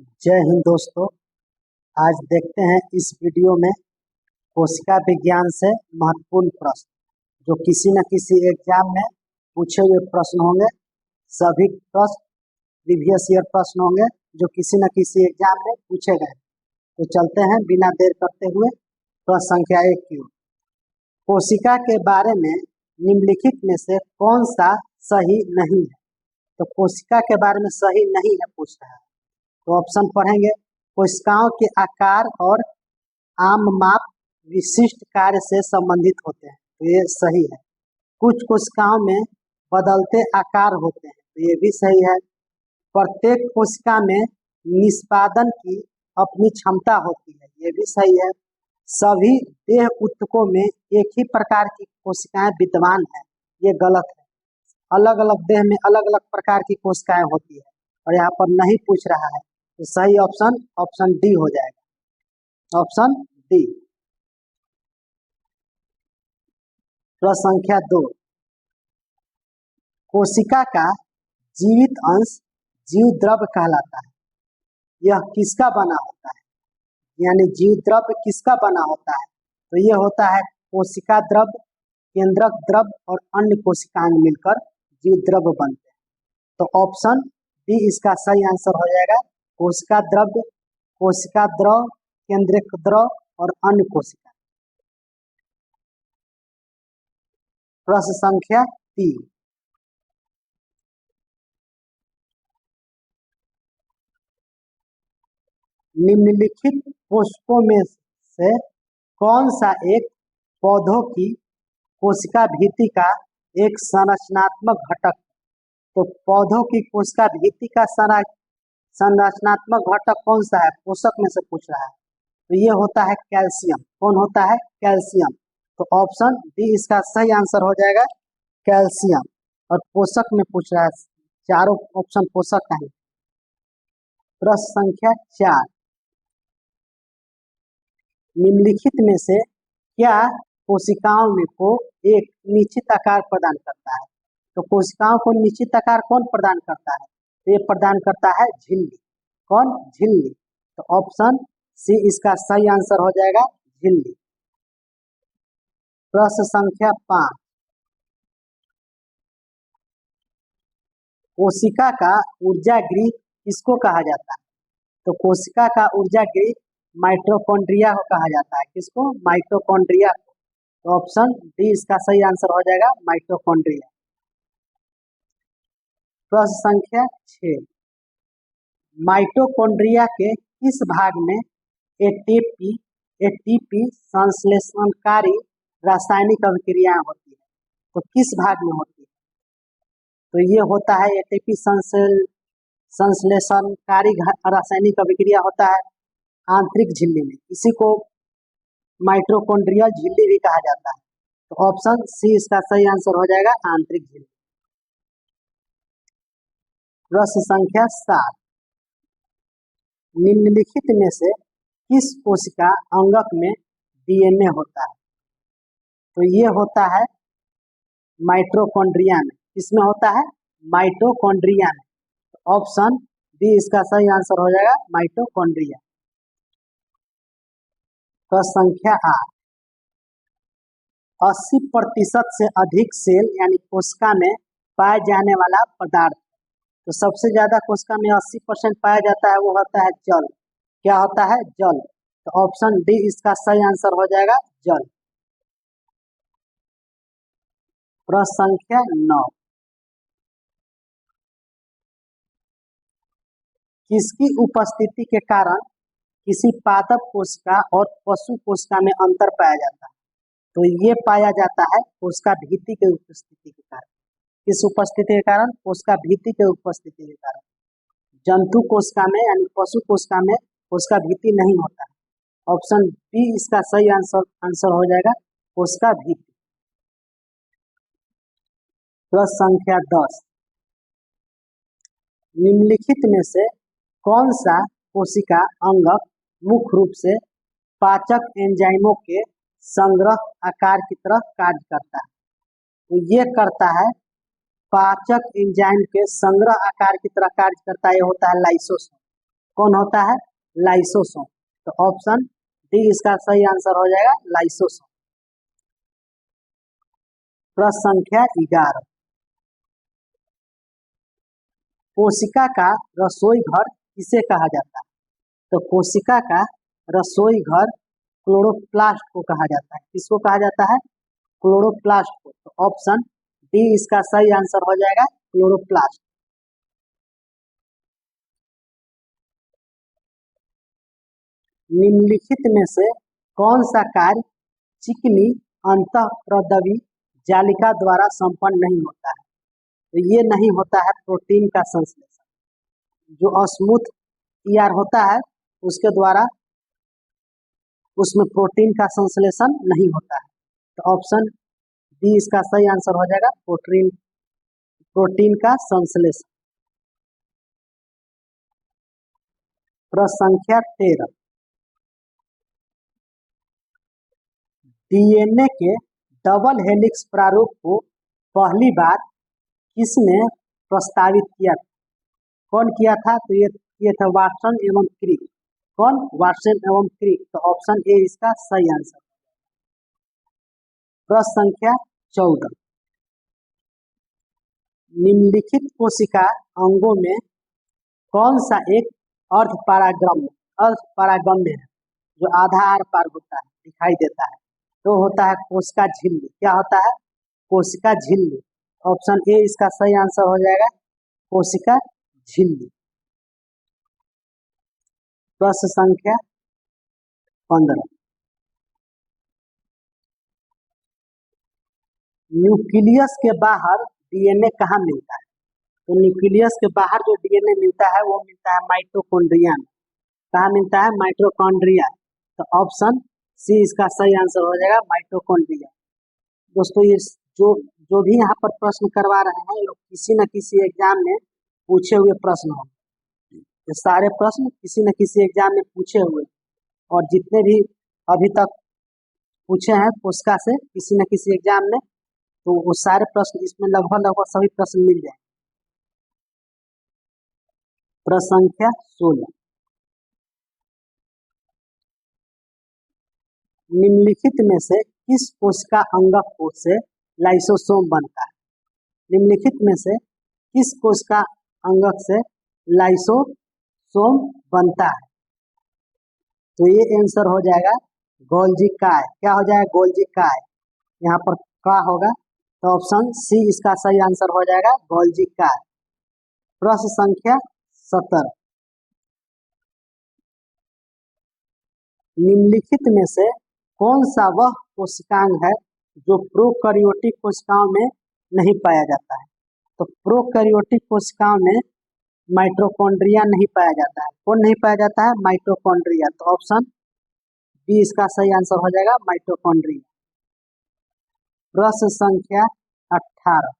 जय हिंद दोस्तों। आज देखते हैं इस वीडियो में कोशिका विज्ञान से महत्वपूर्ण प्रश्न जो किसी न किसी एग्जाम में पूछे हुए प्रश्न होंगे। सभी प्रश्न प्रीवियस ईयर प्रश्न होंगे जो किसी न किसी एग्जाम में पूछे गए। तो चलते हैं बिना देर करते हुए प्रश्न संख्या 1 की ओर। कोशिका के बारे में निम्नलिखित में से कौन सा सही नहीं है? तो कोशिका के बारे में सही नहीं है पूछ रहा है, तो ऑप्शन पढ़ेंगे। कोशिकाओं के आकार और आम माप विशिष्ट कार्य से संबंधित होते हैं, तो ये सही है। कुछ कोशिकाओं में बदलते आकार होते हैं, तो ये भी सही है। प्रत्येक कोशिका में निष्पादन की अपनी क्षमता होती है, ये भी सही है। सभी देह ऊतकों में एक ही प्रकार की कोशिकाएं विद्यमान है, ये गलत है। अलग अलग देह में अलग अलग प्रकार की कोशिकाएं होती है और यहाँ पर नहीं पूछ रहा है, तो सही ऑप्शन डी हो जाएगा। Option D. प्रश्न संख्या 2। कोशिका का जीवित अंश जीव द्रव्य कहलाता है। यह किसका बना होता है? यानी जीव द्रव्य किसका बना होता है? तो यह होता है कोशिका द्रव्य, केंद्रक द्रव्य और अन्य कोशिकाएं मिलकर जीव द्रव्य बनते हैं। तो ऑप्शन डी इसका सही आंसर हो जाएगा। कोशिका द्रव्य, कोशिका द्रव, केंद्रक द्रव और अन्य कोशिका। प्रश्न संख्या 3। निम्नलिखित कोशिकाओं में से कौन सा एक पौधों की कोशिका भित्ति का एक संरचनात्मक घटक? तो पौधों की कोशिका भित्ति का संरचनात्मक घटक कौन सा है? पोषक में से पूछ रहा है, तो ये होता है कैल्शियम। कौन होता है? कैल्शियम। तो ऑप्शन डी इसका सही आंसर हो जाएगा, कैल्शियम। और पोषक में पूछ रहा है, चारों ऑप्शन पोषक का है। प्रश्न संख्या 4। निम्नलिखित में से क्या कोशिकाओं में को एक निश्चित आकार प्रदान करता है? तो कोशिकाओं को निश्चित आकार कौन प्रदान करता है? तो ये प्रदान करता है झिल्ली। कौन? झिल्ली। तो ऑप्शन सी इसका सही आंसर हो जाएगा, झिल्ली। प्रश्न संख्या 5। कोशिका का ऊर्जा गृह किसको कहा जाता है? तो कोशिका का ऊर्जा गृह माइटोकॉन्ड्रिया को कहा जाता है। किसको? माइटोकॉन्ड्रिया को। तो ऑप्शन डी इसका सही आंसर हो जाएगा, माइटोकॉन्ड्रिया। प्रश्न संख्या 6। माइटोकॉन्ड्रिया के किस भाग में एटीपी संश्लेषणकारी रासायनिक अभिक्रियाएं होती है? तो किस भाग में होती है? तो ये होता है एटीपी संश्लेषणकारी रासायनिक अभिक्रिया होता है आंतरिक झिल्ली में। इसी को माइटोकॉन्ड्रियल झिल्ली भी कहा जाता है। तो ऑप्शन सी इसका सही आंसर हो जाएगा, आंतरिक झिल्ली। प्रश्न संख्या 7। निम्नलिखित में से किस कोशिका अंगक में डीएनए होता है? तो ये होता है माइटोकॉन्ड्रिया में। किसमें होता है? माइटोकॉन्ड्रिया में। तो ऑप्शन डी इसका सही आंसर हो जाएगा, माइटोकॉन्ड्रिया। प्रश्न संख्या 8। 80% से अधिक सेल यानी कोशिका में पाए जाने वाला पदार्थ। तो सबसे ज्यादा कोशिका में 80% पाया जाता है, वो होता है जल। क्या होता है? जल। तो ऑप्शन डी इसका सही आंसर हो जाएगा, जल। प्रश्न संख्या 9। किसकी उपस्थिति के कारण किसी पादप कोशिका और पशु कोशिका में अंतर पाया जाता है? तो ये पाया जाता है कोशिका भित्ति के उपस्थिति के कारण। किस उपस्थिति के कारण? कोशिका भित्ति के उपस्थिति के कारण। जंतु कोशिका में यानी पशु कोशिका में कोशिका भित्ति नहीं होता है। ऑप्शन बी इसका सही आंसर हो जाएगा, कोशिका भित्ति। प्रश्न संख्या 10। निम्नलिखित में से कौन सा कोशिका अंगक मुख्य रूप से पाचक एंजाइमों के संग्रह आकार की तरह कार्य करता है? तो ये करता है पाचक एंजाइम के संग्रह आकार की तरह कार्य करता है, ये होता है लाइसोसोम। कौन होता है? लाइसोसोम। तो ऑप्शन डी इसका सही आंसर हो जाएगा, लाइसोसोम। प्रश्न संख्या 11, कोशिका का रसोई घर किसे कहा जाता है? तो कोशिका का रसोई घर क्लोरोप्लास्ट को कहा जाता है। किसको कहा जाता है? क्लोरोप्लास्ट को। तो ऑप्शन डी इसका सही आंसर हो जाएगा, क्लोरोप्लास्ट। निम्नलिखित में से कौन सा कार्य चिकनी अंतःप्रदवी जालिका द्वारा संपन्न नहीं होता है? तो ये नहीं होता है प्रोटीन का संश्लेषण। जो स्मूथ ईआर होता है उसके द्वारा उसमें प्रोटीन का संश्लेषण नहीं होता है। तो ऑप्शन बी इसका सही आंसर हो जाएगा, प्रोटीन का संश्लेषण। प्रश्न संख्या 13, डीएनए के डबल हेलिक्स प्रारूप को पहली बार किसने प्रस्तावित किया था? कौन किया था? तो ये था वाटसन एवं क्रिक। कौन? वाटसन एवं क्रिक। तो ऑप्शन ए इसका सही आंसर। प्रश्न संख्या 14, निम्नलिखित कोशिका अंगों में कौन सा एक अर्ध परागम्य है जो आधा आर पार होता है, दिखाई देता है? तो होता है कोशिका झिल्ली। क्या होता है? कोशिका झिल्ली। ऑप्शन ए इसका सही आंसर हो जाएगा, कोशिका झिल्ली। प्रश्न संख्या 15, न्यूक्लियस के बाहर डीएनए कहाँ मिलता है? तो न्यूक्लियस के बाहर जो डीएनए मिलता है वो मिलता है माइटोकॉन्ड्रिया में। कहाँ मिलता है? माइटोकॉन्ड्रिया। तो ऑप्शन सी इसका सही आंसर हो जाएगा, माइटोकॉन्ड्रिया। दोस्तों ये जो जो भी यहाँ पर प्रश्न करवा रहे हैं ये किसी न किसी एग्जाम में पूछे हुए प्रश्न होंगे। ये सारे प्रश्न किसी न किसी एग्जाम में पूछे हुए, और जितने भी अभी तक पूछे हैं कोशिका से किसी न किसी एग्जाम में, तो वो सारे प्रश्न इसमें लगभग सभी प्रश्न मिल जाए। प्रश्न संख्या 16, निम्नलिखित में से किस कोशिका अंगक कोश से लाइसोसोम बनता है? निम्नलिखित में से किस कोशिका अंगक से लाइसोसोम बनता है? तो ये आंसर हो जाएगा गोल्जी काय। क्या हो जाएगा? गोल्जी काय। यहाँ पर का होगा, तो ऑप्शन सी इसका सही आंसर हो जाएगा, गोल्जी काय। प्रश्न संख्या 17, निम्नलिखित में से कौन सा वह कोशिकांग है जो प्रोकैरियोटिक कोशिकाओं में नहीं पाया जाता है? तो प्रोकैरियोटिक कोशिकाओं में माइटोकॉन्ड्रिया नहीं पाया जाता है। कौन नहीं पाया जाता है? माइटोकॉन्ड्रिया। तो ऑप्शन बी इसका सही आंसर हो जाएगा, माइटोकॉन्ड्रिया। प्रश्न संख्या 18,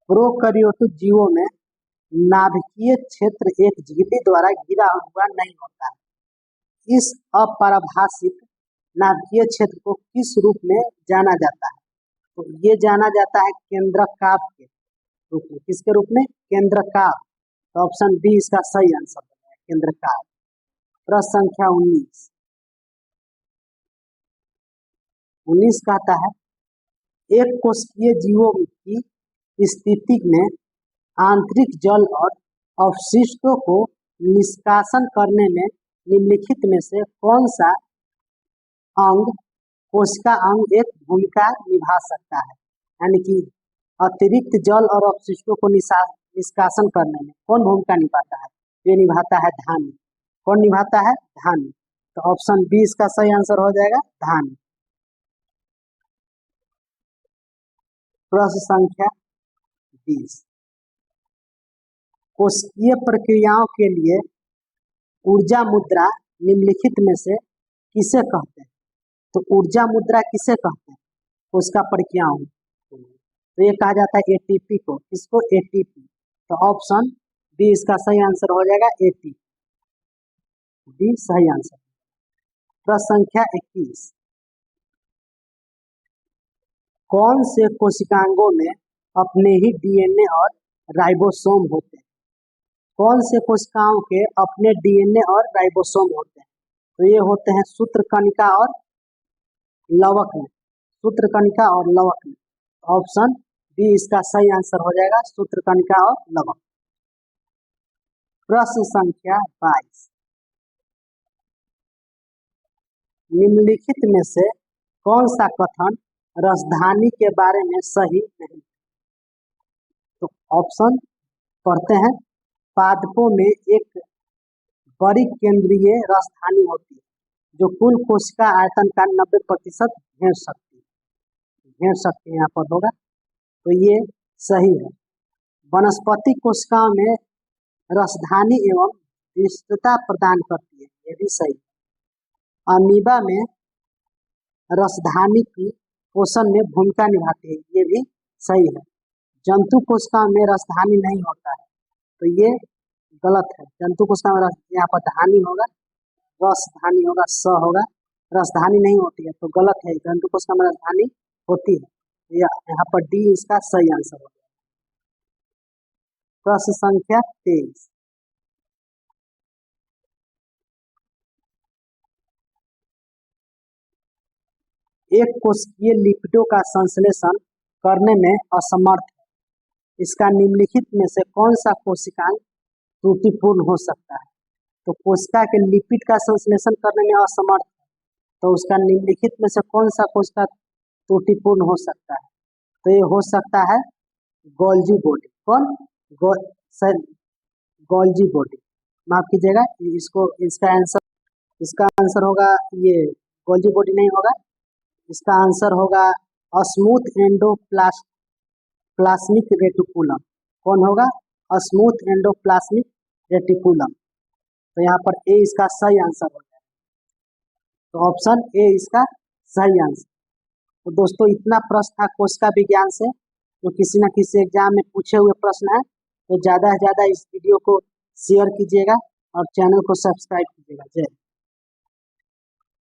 प्रोकैरियोटिक जीवों में नाभिकीय क्षेत्र एक झिल्ली द्वारा घिरा हुआ नहीं होता है। इस अपरिभाषित नाभिकीय क्षेत्र को किस रूप में जाना जाता है? तो ये जाना जाता है केंद्रकाव के रूप में। किसके रूप में? केंद्रकाव। तो ऑप्शन बी इसका सही आंसर है, केंद्रकाव। प्रश्न संख्या 19 कहता है, एक कोशिकीय जीवों की स्थिति में आंतरिक जल और अवशिष्टों को निष्कासन करने में निम्नलिखित में से कौन सा अंग कोशिका अंग एक भूमिका निभा सकता है? यानी कि अतिरिक्त जल और अपशिष्टों को निष्कासन करने में कौन भूमिका निभाता है? ये निभाता है धानी। कौन निभाता है? धानी। तो ऑप्शन बी इसका सही आंसर हो जाएगा, धानी। प्रश्न संख्या 20, कोशिकीय प्रक्रियाओं के लिए ऊर्जा मुद्रा निम्नलिखित में से किसे कहते हैं? तो ऊर्जा मुद्रा किसे कहते हैं? कोशिका प्रक्रियाओं। तो ये कहा जाता है एटीपी को। किसको? एटीपी। तो ऑप्शन बी इसका सही आंसर हो जाएगा, एटीपी। बी सही आंसर। प्रश्न संख्या 21, कौन से कोशिकांगों में अपने ही डीएनए और राइबोसोम होते हैं? कौन से कोशिकाओं के अपने डीएनए और राइबोसोम होते हैं? तो ये होते हैं सूत्रकणिका और लवक में, सूत्रकणिका और लवक में। ऑप्शन बी इसका सही आंसर हो जाएगा, सूत्रकणिका और लवक। प्रश्न संख्या 22, निम्नलिखित में से कौन सा कथन राजधानी के बारे में सही नहीं? तो ऑप्शन पढ़ते हैं। पादपों में एक बड़ी केंद्रीय राजधानी होती है जो कुल कोशिका आयतन का 90% घेर सकती है, यहाँ पर होगा, तो ये सही है। वनस्पति कोशिकाओं में राजधानी एवं विशिष्टता प्रदान करती है, ये भी सही है। अमीबा में राजधानी की पोषण में भूमिका निभाती है, ये भी सही है। जंतु कोशिकाओं में राजधानी नहीं होता है, तो ये गलत है। जंतु कोशिकाओं में यहाँ पर धानी होगा, रसधानी होगा, स होगा, राजधानी नहीं होती है, तो गलत है। जंतु कोशिका में राजधानी होती है, यहाँ पर डी इसका सही आंसर होगा। प्रश्न संख्या 23, एक कोशिकीय लिपिडों का संश्लेषण करने में असमर्थ है, इसका निम्नलिखित में से कौन सा कोशिकांग त्रुटिपूर्ण हो सकता है? तो कोशिका के लिपिड का संश्लेषण करने में असमर्थ है, तो उसका निम्नलिखित में से कौन सा कोशिका त्रुटिपूर्ण हो सकता है? तो ये हो सकता है गोल्जी बॉडी। कौन? गोल्जी बॉडी, माफ कीजिएगा, इसका आंसर होगा ये गोल्जी बॉडी नहीं होगा, इसका आंसर होगा स्मूथ एंडोप्लाज्मिक रेटिकुलम। कौन होगा? Smooth endoplasmic reticulum. तो यहाँ पर ए इसका सही आंसर हो जाएगा, तो ऑप्शन ए इसका सही आंसर। तो दोस्तों इतना प्रश्न था कोशिका विज्ञान से, तो किसी न किसी एग्जाम में पूछे हुए प्रश्न है, तो ज़्यादा से ज़्यादा इस वीडियो को शेयर कीजिएगा और चैनल को सब्सक्राइब कीजिएगा। जय